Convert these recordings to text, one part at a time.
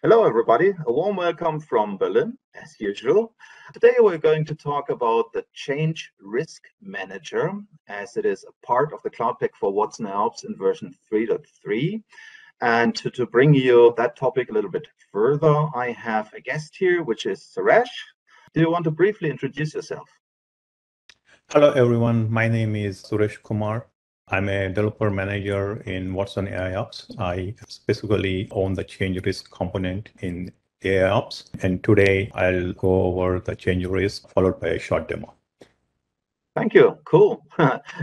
Hello, everybody. A warm welcome from Berlin, as usual. Today, we're going to talk about the Change Risk Manager, as it is a part of the Cloud Pak for Watson AIOps in version 3.3. And to bring you that topic a little bit further, I have a guest here, which is Suresh. Do you want to briefly introduce yourself? Hello, everyone. My name is Suresh Kumar. I'm a developer manager in Watson AIOps. I specifically own the change risk component in AIOps. And today I'll go over the change risk followed by a short demo. Thank you. Cool.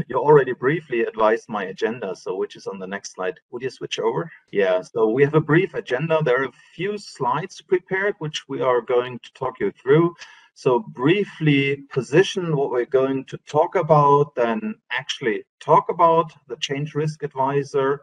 You already briefly advised my agenda, so which is on the next slide. Would you switch over? Yeah, so we have a brief agenda. There are a few slides prepared, which we are going to talk you through. So briefly position what we're going to talk about, then actually talk about the Change Risk Advisor,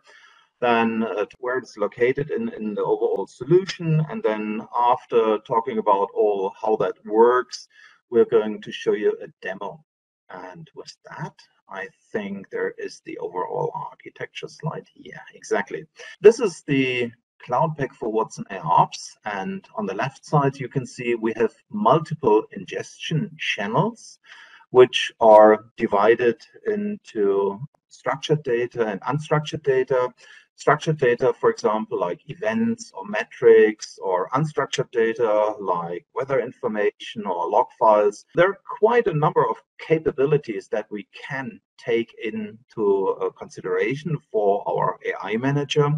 then where it's located in the overall solution. And then after talking about all how that works, we're going to show you a demo. And with that, I think there is the overall architecture slide. Yeah, exactly. This is the Cloud Pak for Watson AIOps. And on the left side, you can see we have multiple ingestion channels, which are divided into structured data and unstructured data. Structured data, for example, like events or metrics, or unstructured data like weather information or log files. There are quite a number of capabilities that we can take into consideration for our AI manager.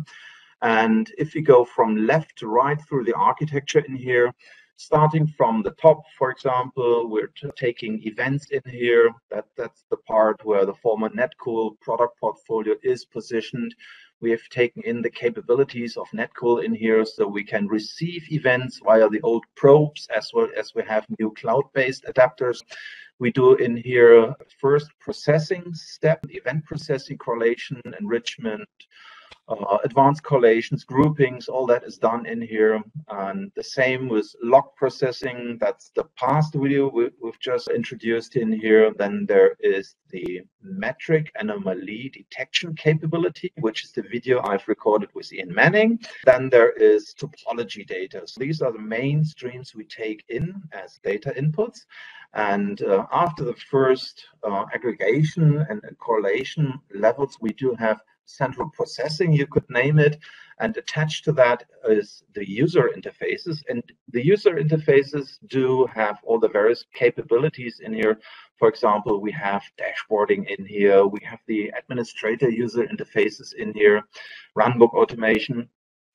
And if you go from left to right through the architecture in here, starting from the top, for example, we're taking events in here. That's the part where the former Netcool product portfolio is positioned. We have taken in the capabilities of Netcool in here, so we can receive events via the old probes, as well as we have new cloud-based adapters. We do in here first processing step, event processing, correlation, enrichment, advanced correlations, groupings, all that is done in here. And the same with log processing. That's the past video we've just introduced in here. Then there is the metric anomaly detection capability, which is the video I've recorded with Ian Manning. Then there is topology data. So these are the main streams we take in as data inputs. And after the first aggregation and correlation levels, we do have central processing, you could name it, and attached to that is the user interfaces. And the user interfaces do have all the various capabilities in here. For example, we have dashboarding in here, we have the administrator user interfaces in here, runbook automation.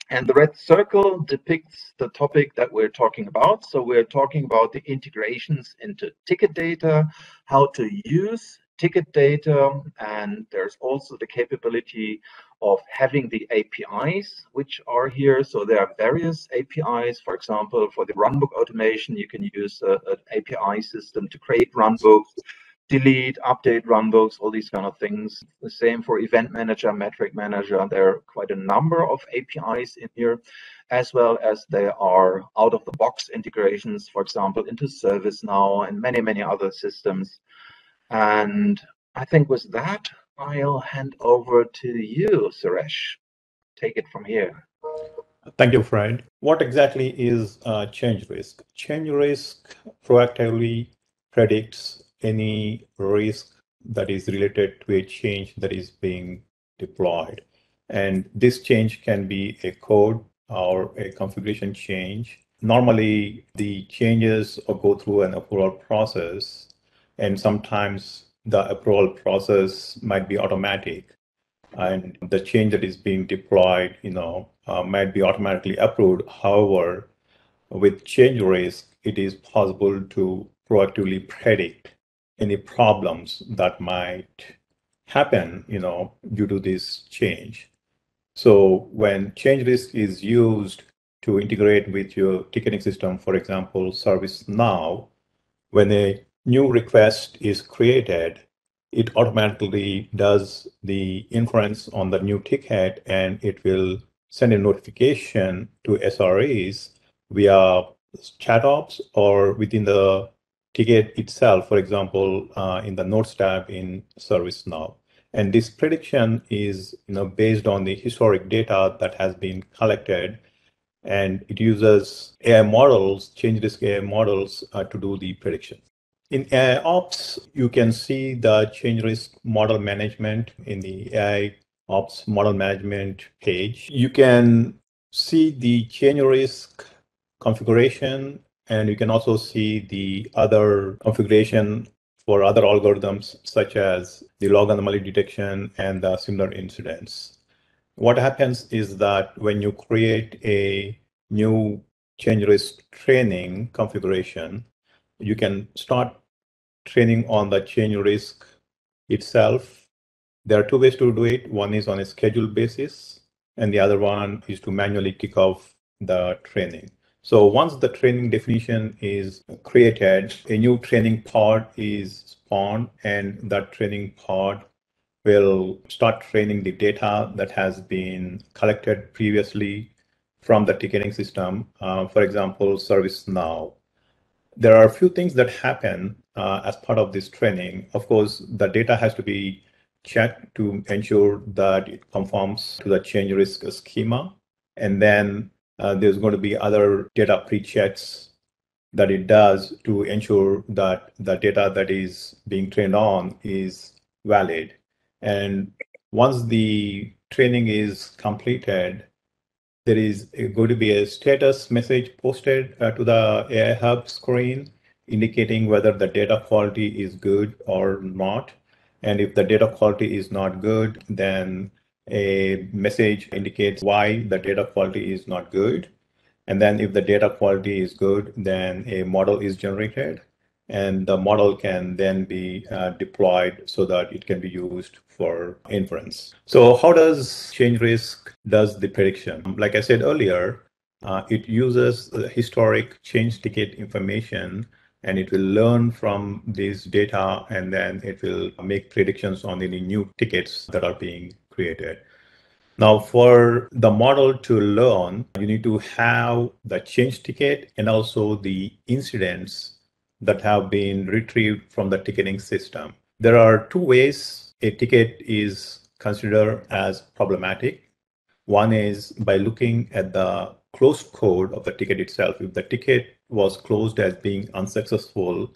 And the red circle depicts the topic that we're talking about. So we're talking about the integrations into ticket data, how to use ticket data, and there's also the capability of having the APIs which are here. So there are various APIs. For example, for the runbook automation, you can use an API system to create runbooks, delete, update runbooks, all these kind of things. The same for event manager, metric manager. There are quite a number of APIs in here, as well as there are out-of-the-box integrations, for example, into ServiceNow and many other systems. And I think with that, I'll hand over to you, Suresh. Take it from here. Thank you, Fred. What exactly is change risk? Change risk proactively predicts any risk that is related to a change that is being deployed. And this change can be a code or a configuration change. Normally, the changes go through an approval process, and sometimes the approval process might be automatic, and the change that is being deployed, might be automatically approved. However, with change risk, it is possible to proactively predict any problems that might happen, due to this change. So when change risk is used to integrate with your ticketing system, for example, ServiceNow, when a new request is created, it automatically does the inference on the new ticket, and it will send a notification to SREs via ChatOps or within the ticket itself, for example, in the Notes tab in ServiceNow. And this prediction is based on the historic data that has been collected and it uses AI models, change risk AI models to do the prediction. In AI Ops, you can see the change risk model management in the AI Ops model management page. You can see the change risk configuration, and you can also see the other configuration for other algorithms, such as the log anomaly detection and the similar incidents. What happens is that when you create a new change risk training configuration, you can start training on the change risk itself. There are two ways to do it. One is on a scheduled basis, and the other one is to manually kick off the training. So once the training definition is created, a new training pod is spawned, and that training pod will start training the data that has been collected previously from the ticketing system. For example, ServiceNow. There are a few things that happen as part of this training. Of course, the data has to be checked to ensure that it conforms to the change risk schema. And then there's going to be other data pre-checks that it does to ensure that the data that is being trained on is valid. And once the training is completed, there is going to be a status message posted to the AI Hub screen indicating whether the data quality is good or not. And if the data quality is not good, then a message indicates why the data quality is not good. And then if the data quality is good, then a model is generated, and the model can then be deployed so that it can be used for inference. So how does change risk does the prediction? Like I said earlier, it uses historic change ticket information, and it will learn from this data, and then it will make predictions on any new tickets that are being created. Now, for the model to learn, you need to have the change ticket and also the incidents that have been retrieved from the ticketing system. There are two ways a ticket is considered as problematic. One is by looking at the closed code of the ticket itself. If the ticket was closed as being unsuccessful,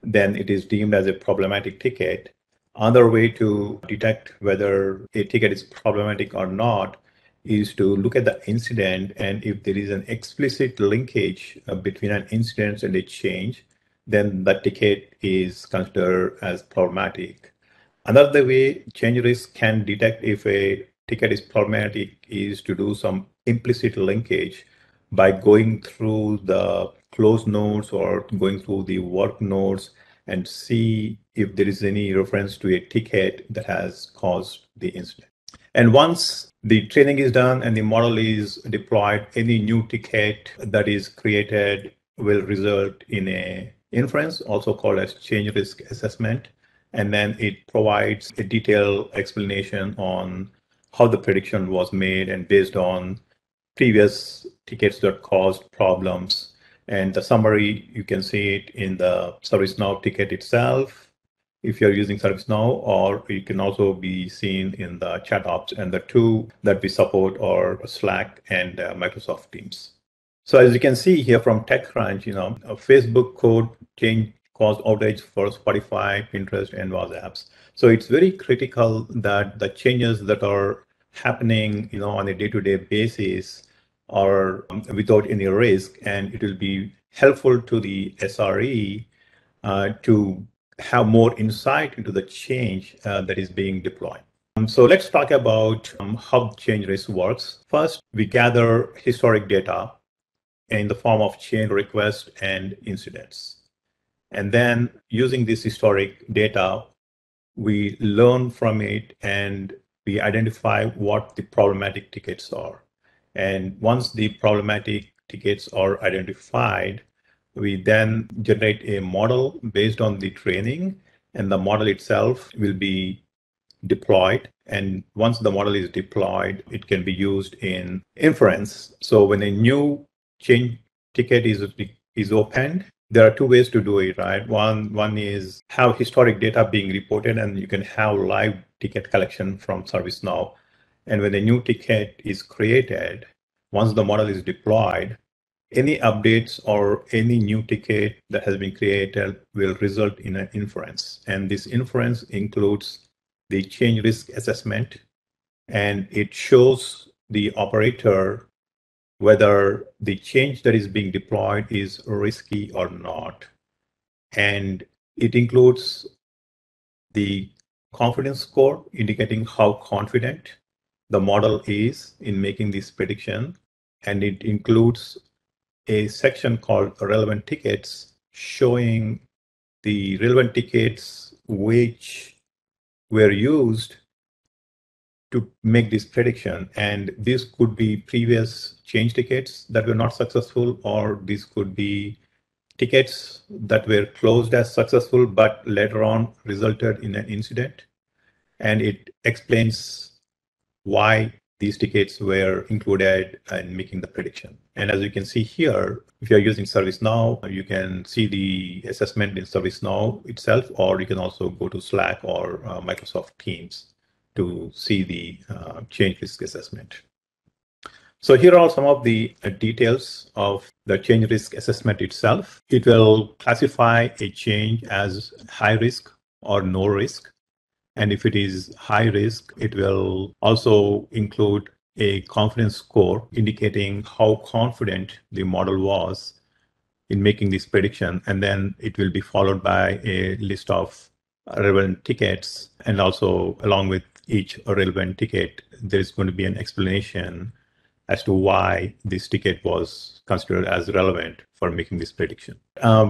then it is deemed as a problematic ticket. Another way to detect whether a ticket is problematic or not is to look at the incident, and if there is an explicit linkage between an incident and a change, then that ticket is considered as problematic. Another way change risk can detect if a ticket is problematic is to do some implicit linkage by going through the closed nodes or going through the work nodes and see if there is any reference to a ticket that has caused the incident. And once the training is done and the model is deployed, any new ticket that is created will result in a inference, also called as change risk assessment. And then it provides a detailed explanation on how the prediction was made and based on previous tickets that caused problems. And the summary, you can see it in the ServiceNow ticket itself, if you're using ServiceNow, or you can also be seen in the chat ops, and the two that we support are Slack and Microsoft Teams. So as you can see here from TechCrunch, a Facebook code change caused outage for Spotify, Pinterest, and WhatsApp. So it's very critical that the changes that are happening, on a day-to-day basis are without any risk, and it will be helpful to the SRE to have more insight into the change that is being deployed. So let's talk about how change risk works. First, we gather historic data in the form of change requests and incidents. And then using this historic data, we learn from it and we identify what the problematic tickets are. And once the problematic tickets are identified, we then generate a model based on the training, and the model itself will be deployed. And once the model is deployed, it can be used in inference. So when a new change ticket is opened, there are two ways to do it, right? One is have historic data being reported, and you can have live ticket collection from ServiceNow. And when a new ticket is created, once the model is deployed, any updates or any new ticket that has been created will result in an inference. And this inference includes the change risk assessment, and it shows the operator whether the change that is being deployed is risky or not. And it includes the confidence score, indicating how confident the model is in making this prediction. And it includes a section called relevant tickets, showing the relevant tickets which were used to make this prediction. And this could be previous change tickets that were not successful, or this could be tickets that were closed as successful, but later on resulted in an incident. And it explains why these tickets were included in making the prediction. And as you can see here, if you're using ServiceNow, you can see the assessment in ServiceNow itself, or you can also go to Slack or Microsoft Teams to see the change risk assessment. So here are some of the details of the change risk assessment itself. It will classify a change as high risk or no risk. And if it is high risk, it will also include a confidence score indicating how confident the model was in making this prediction. And then it will be followed by a list of relevant tickets. And also, along with each relevant ticket, there's going to be an explanation as to why this ticket was considered as relevant for making this prediction.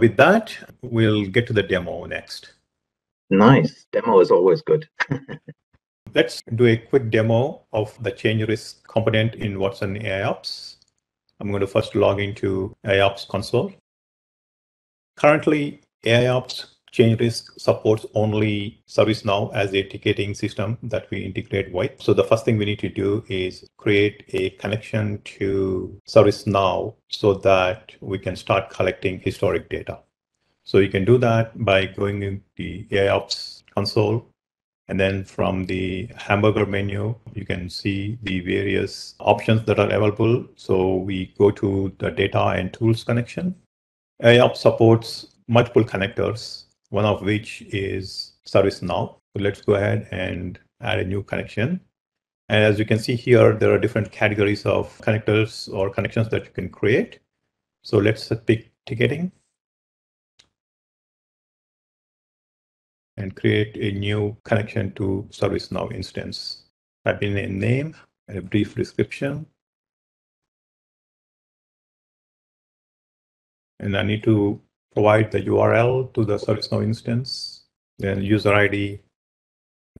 With that, we'll get to the demo next. Nice. Demo is always good. Let's do a quick demo of the change risk component in Watson AIOps. I'm going to first log into AIOps console. Currently, AIOps change risk supports only ServiceNow as a ticketing system that we integrate with. So the first thing we need to do is create a connection to ServiceNow so that we can start collecting historic data. So you can do that by going in the AIOps console. And then from the hamburger menu, you can see the various options that are available. So we go to the data and tools connection. AIOps supports multiple connectors, one of which is ServiceNow. So let's go ahead and add a new connection. And as you can see here, there are different categories of connectors or connections that you can create. So let's pick ticketing and create a new connection to ServiceNow instance. Type in a name and a brief description. And I need to provide the URL to the ServiceNow instance, then user ID,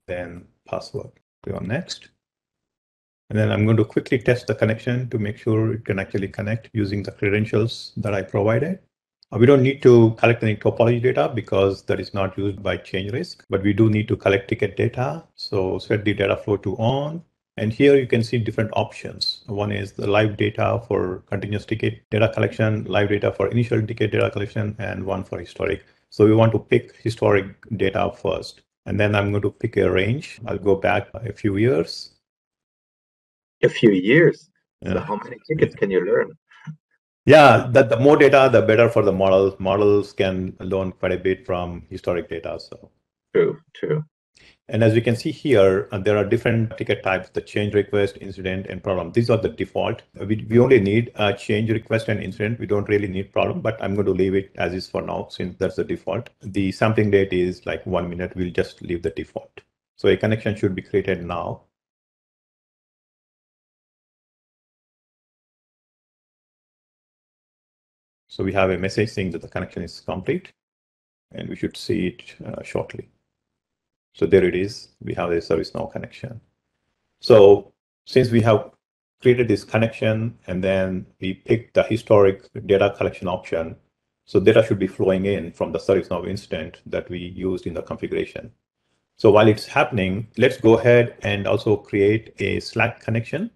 then password. Click on next. And then I'm going to quickly test the connection to make sure it can actually connect using the credentials that I provided. We don't need to collect any topology data because that is not used by change risk, but we do need to collect ticket data. So set the data flow to on. And here you can see different options. One is the live data for continuous ticket data collection, live data for initial ticket data collection, and one for historic. So we want to pick historic data first. And then I'm going to pick a range. I'll go back a few years. A few years. So Yeah. how many tickets can you learn? Yeah, the more data, the better for the models. Models can learn quite a bit from historic data. So True. And as you can see here, there are different ticket types: the change request, incident, and problem. These are the default. We only need a change request and incident. We don't really need problem, but I'm going to leave it as is for now since that's the default. The sampling date is like 1 minute. We'll just leave the default. So a connection should be created now. So we have a message saying that the connection is complete, and we should see it shortly. So there it is. We have a ServiceNow connection. So since we have created this connection and then we picked the historic data collection option, so data should be flowing in from the ServiceNow instance that we used in the configuration. So while it's happening, let's go ahead and also create a Slack connection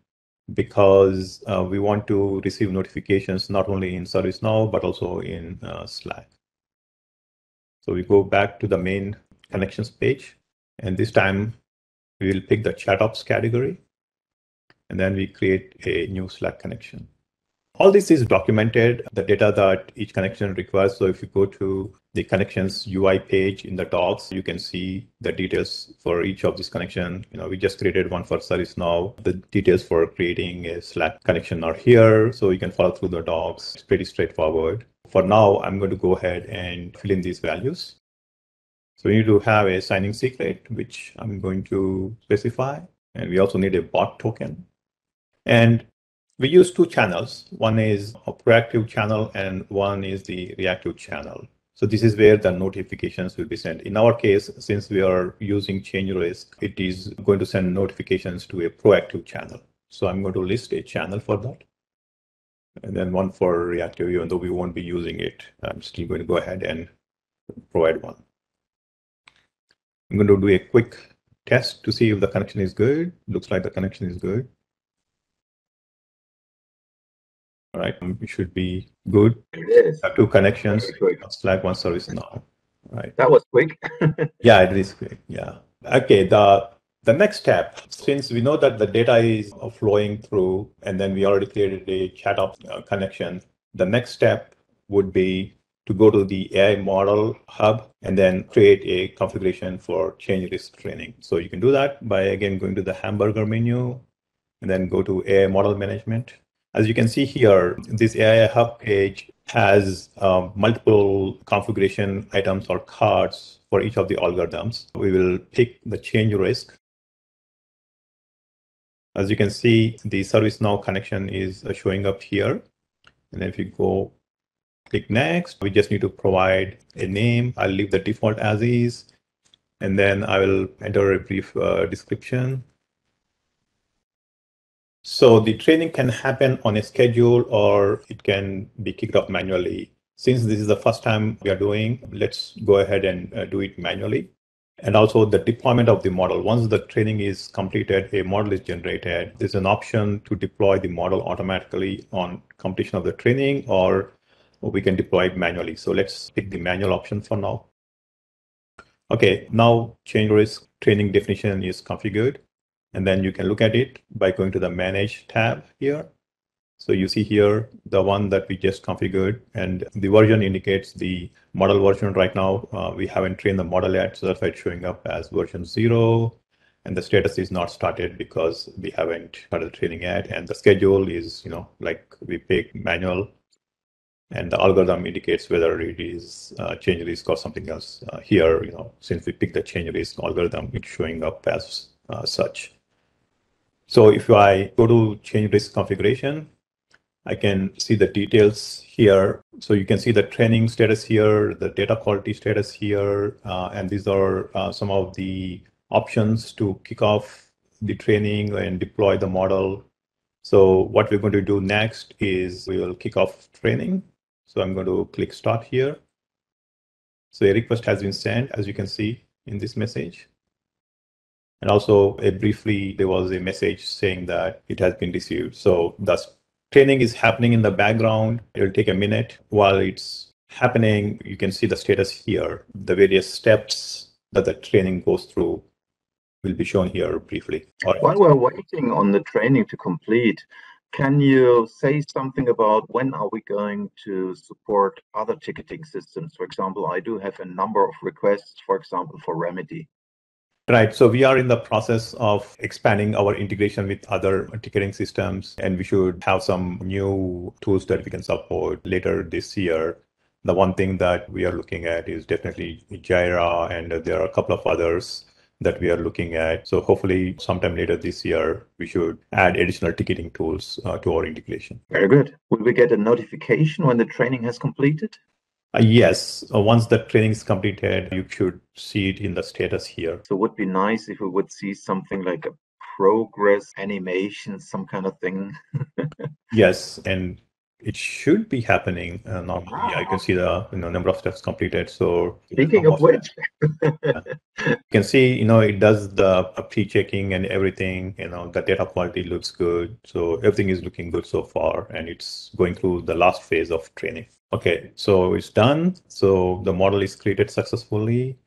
because we want to receive notifications not only in ServiceNow, but also in Slack. So we go back to the main connections page, and this time we will pick the ChatOps category. and then we create a new Slack connection. All this is documented, the data that each connection requires. So if you go to the connections UI page in the docs, you can see the details for each of these connection. We just created one for ServiceNow. The details for creating a Slack connection are here. So you can follow through the docs. It's pretty straightforward. For now, I'm going to go ahead and fill in these values. So we need to have a signing secret, which I'm going to specify. And we also need a bot token. And we use two channels. One is a proactive channel and one is the reactive channel. So this is where the notifications will be sent. In our case, since we are using change risk, it is going to send notifications to a proactive channel. So I'm going to list a channel for that. And then one for reactive, even though we won't be using it. I'm still going to go ahead and provide one. I'm going to do a quick test to see if the connection is good. Looks like the connection is good. All right, it should be good. It is. Two connections, Slack, one ServiceNow. Right. That was quick. Yeah, it is quick. Yeah. Okay. The next step, since we know that the data is flowing through, and then we already created a chat connection, the next step would be to go to the AI model hub and then create a configuration for change risk training. So you can do that by, again, going to the hamburger menu and then go to AI model management. As you can see here, this AI hub page has multiple configuration items or cards for each of the algorithms. We will pick the change risk. As you can see, the ServiceNow connection is showing up here. And then if you go click next, we just need to provide a name. I'll leave the default as is. And then I will enter a brief description. So the training can happen on a schedule or it can be kicked off manually. Since this is the first time we are doing, let's go ahead and do it manually. And also the deployment of the model. Once the training is completed, a model is generated. There's an option to deploy the model automatically on completion of the training, or we can deploy it manually. So let's pick the manual option for now. Okay, now change risk training definition is configured. And then you can look at it by going to the Manage tab here. So you see here the one that we just configured, and the version indicates the model version right now. We haven't trained the model yet, so that's why it's showing up as version 0. And the status is not started because we haven't started training yet. And the schedule is, like we pick manual. And the algorithm indicates whether it is change risk or something else. Here, since we picked the change risk algorithm, it's showing up as such. So if I go to change risk configuration, I can see the details here. So you can see the training status here, the data quality status here, and these are some of the options to kick off the training and deploy the model. So what we're going to do next is we will kick off training. So I'm going to click start here. So a request has been sent, as you can see in this message. And also briefly, there was a message saying that it has been received. So the training is happening in the background. It will take a minute. While it's happening, you can see the status here. The various steps that the training goes through will be shown here briefly. While we're waiting on the training to complete, can you say something about when are we going to support other ticketing systems? For example, I do have a number of requests, for example, for Remedy. Right. So we are in the process of expanding our integration with other ticketing systems, and we should have some new tools that we can support later this year. The one thing that we are looking at is definitely Jira, and there are a couple of others that we are looking at. So hopefully sometime later this year, we should add additional ticketing tools to our integration. Very good. Will we get a notification when the training has completed? Yes, once the training is completed, you should see it in the status here. So it would be nice if we would see something like a progress animation, some kind of thing. Yes, and it should be happening normally. Yeah, you can see the number of steps completed. So speaking of which, you can see it does the pre-checking and everything. The data quality looks good. So everything is looking good so far, and it's going through the last phase of training. Okay, so it's done. So the model is created successfully.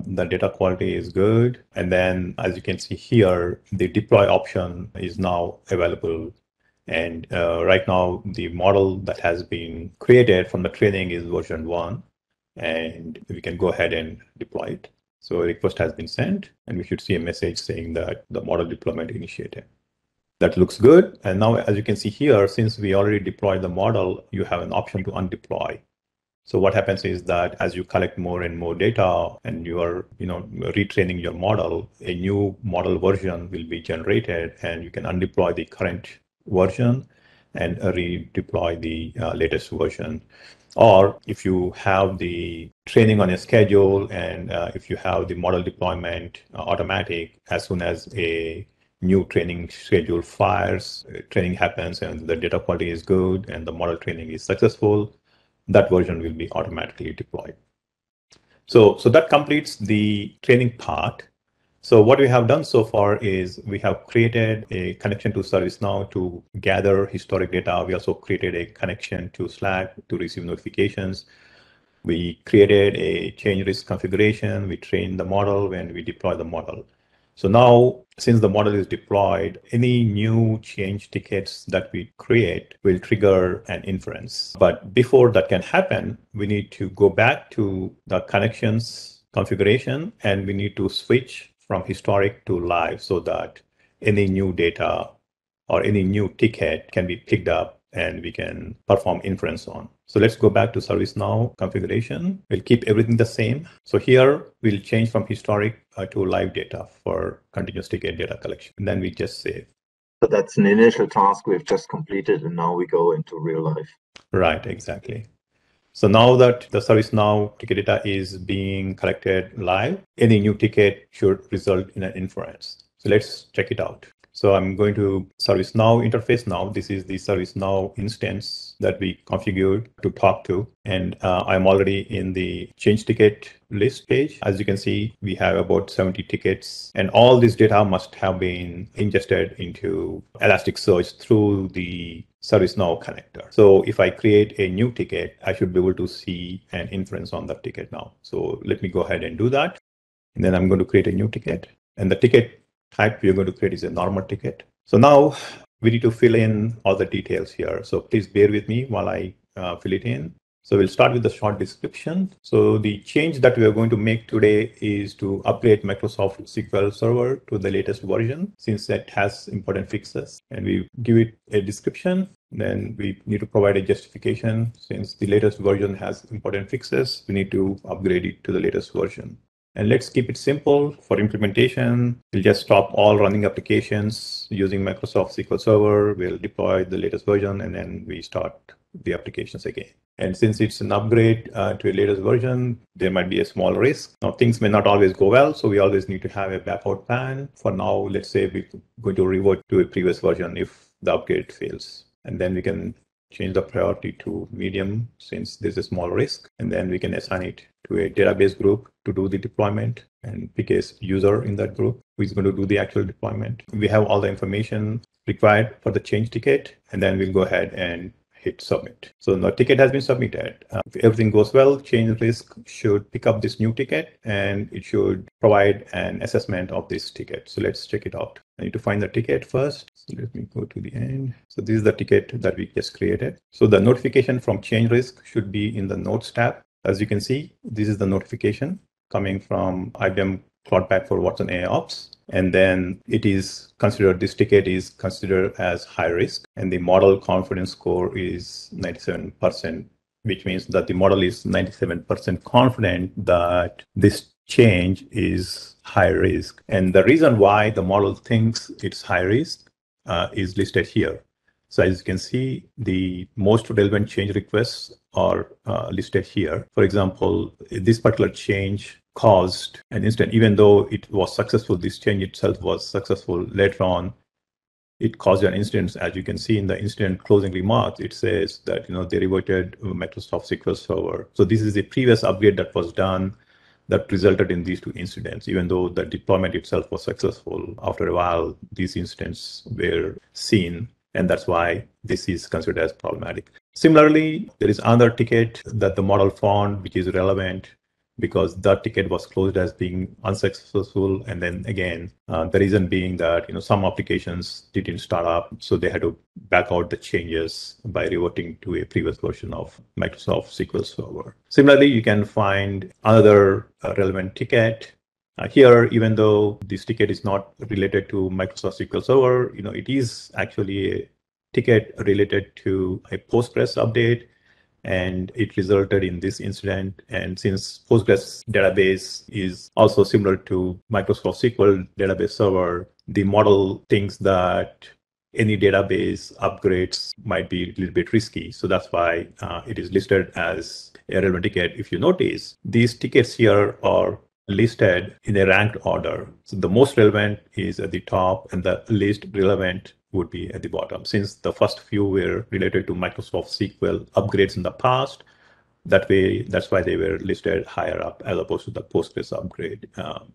The data quality is good. And then as you can see here, the deploy option is now available. And right now, the model that has been created from the training is version 1. And we can go ahead and deploy it. So a request has been sent, and we should see a message saying that the model deployment initiated. That looks good. And now, as you can see here, since we already deployed the model, you have an option to undeploy. So what happens is that as you collect more and more data and you are, retraining your model, a new model version will be generated, and you can undeploy the current version and redeploy the latest version. Or if you have the training on a schedule, and if you have the model deployment automatic, as soon as a new training schedule fires, training happens and the data quality is good and the model training is successful, that version will be automatically deployed. So that completes the training part. So what we have done so far is we have created a connection to ServiceNow to gather historic data. We also created a connection to Slack to receive notifications. We created a change risk configuration. We trained the model when we deploy the model. So now, since the model is deployed, any new change tickets that we create will trigger an inference. But before that can happen, we need to go back to the connections configuration, and we need to switch from historic to live so that any new data or any new ticket can be picked up and we can perform inference on. So let's go back to ServiceNow configuration. We'll keep everything the same. So here we'll change from historic to live data for continuous ticket data collection. And then we just save. So that's an initial task we've just completed, and now we go into real life. Right, exactly. So now that the ServiceNow ticket data is being collected live, any new ticket should result in an inference. So let's check it out. So I'm going to ServiceNow interface now. This is the ServiceNow instance that we configured to talk to. And I'm already in the change ticket list page. As you can see, we have about 70 tickets, and all this data must have been ingested into Elasticsearch through the ServiceNow connector. So if I create a new ticket, I should be able to see an inference on that ticket now. So let me go ahead and do that. And then I'm going to create a new ticket. And the ticket type we're going to create is a normal ticket. So now we need to fill in all the details here. So please bear with me while I fill it in. So we'll start with the short description. So the change that we are going to make today is to upgrade Microsoft SQL Server to the latest version, since that has important fixes. And we give it a description. Then we need to provide a justification. Since the latest version has important fixes, we need to upgrade it to the latest version. And let's keep it simple. For implementation, we'll just stop all running applications using Microsoft SQL Server. We'll deploy the latest version, and then we start the applications again. And since it's an upgrade to a latest version, there might be a small risk. Now, things may not always go well, so we always need to have a backup plan. For now, let's say we're going to revert to a previous version if the upgrade fails. And then we can change the priority to medium since there's a small risk. And then we can assign it to a database group to do the deployment and pick a user in that group who is going to do the actual deployment. We have all the information required for the change ticket, and then we'll go ahead and hit submit. So the ticket has been submitted. If everything goes well, change risk should pick up this new ticket and it should provide an assessment of this ticket. So let's check it out. I need to find the ticket first. So let me go to the end. So this is the ticket that we just created. So the notification from change risk should be in the notes tab. As you can see, this is the notification coming from IBM Cloud Pak for Watson AIOps. And then it is considered, this ticket is considered as high risk, and the model confidence score is 97%, which means that the model is 97% confident that this change is high risk. And the reason why the model thinks it's high risk is listed here. So as you can see, the most relevant change requests are listed here. For example, this particular change caused an incident, even though it was successful, this change itself was successful. Later on, it caused an incident. As you can see in the incident closing remarks, it says that they reverted Microsoft SQL Server. So this is a previous upgrade that was done that resulted in these two incidents. Even though the deployment itself was successful, after a while, these incidents were seen. And that's why this is considered as problematic. Similarly, there is another ticket that the model found, which is relevant, because that ticket was closed as being unsuccessful. And then again, the reason being that some applications didn't start up, so they had to back out the changes by reverting to a previous version of Microsoft SQL Server. Similarly, you can find another relevant ticket. Here, even though this ticket is not related to Microsoft SQL Server, it is actually a ticket related to a Postgres update, and it resulted in this incident. And since Postgres database is also similar to Microsoft SQL database server, the model thinks that any database upgrades might be a little bit risky. So that's why it is listed as a relevant ticket. If you notice, these tickets here are listed in a ranked order. So the most relevant is at the top and the least relevant would be at the bottom. Since the first few were related to Microsoft SQL upgrades in the past, that's why they were listed higher up as opposed to the Postgres upgrade,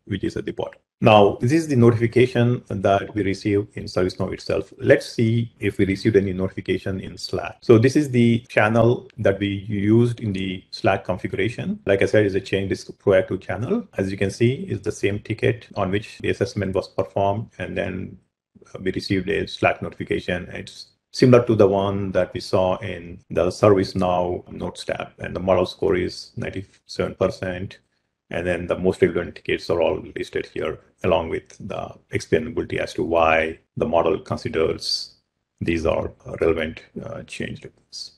which is at the bottom. Now, this is the notification that we receive in ServiceNow itself. Let's see if we received any notification in Slack. So this is the channel that we used in the Slack configuration. Like I said, it's a change risk proactive channel. As you can see, it's the same ticket on which the assessment was performed, and then we received a Slack notification. It's similar to the one that we saw in the ServiceNow Notes tab, and the model score is 97%. And then the most relevant tickets are all listed here, along with the explainability as to why the model considers these are relevant change requests.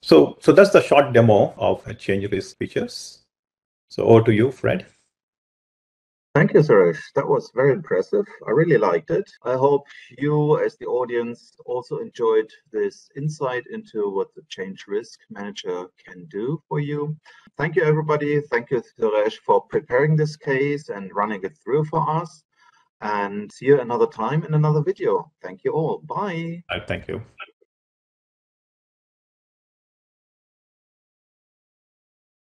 So that's the short demo of change risk features. So over to you, Fred. Thank you, Suresh. That was very impressive. I really liked it. I hope you, as the audience, also enjoyed this insight into what the change risk manager can do for you. Thank you, everybody. Thank you, Suresh, for preparing this case and running it through for us. And see you another time in another video. Thank you all. Bye. Thank you.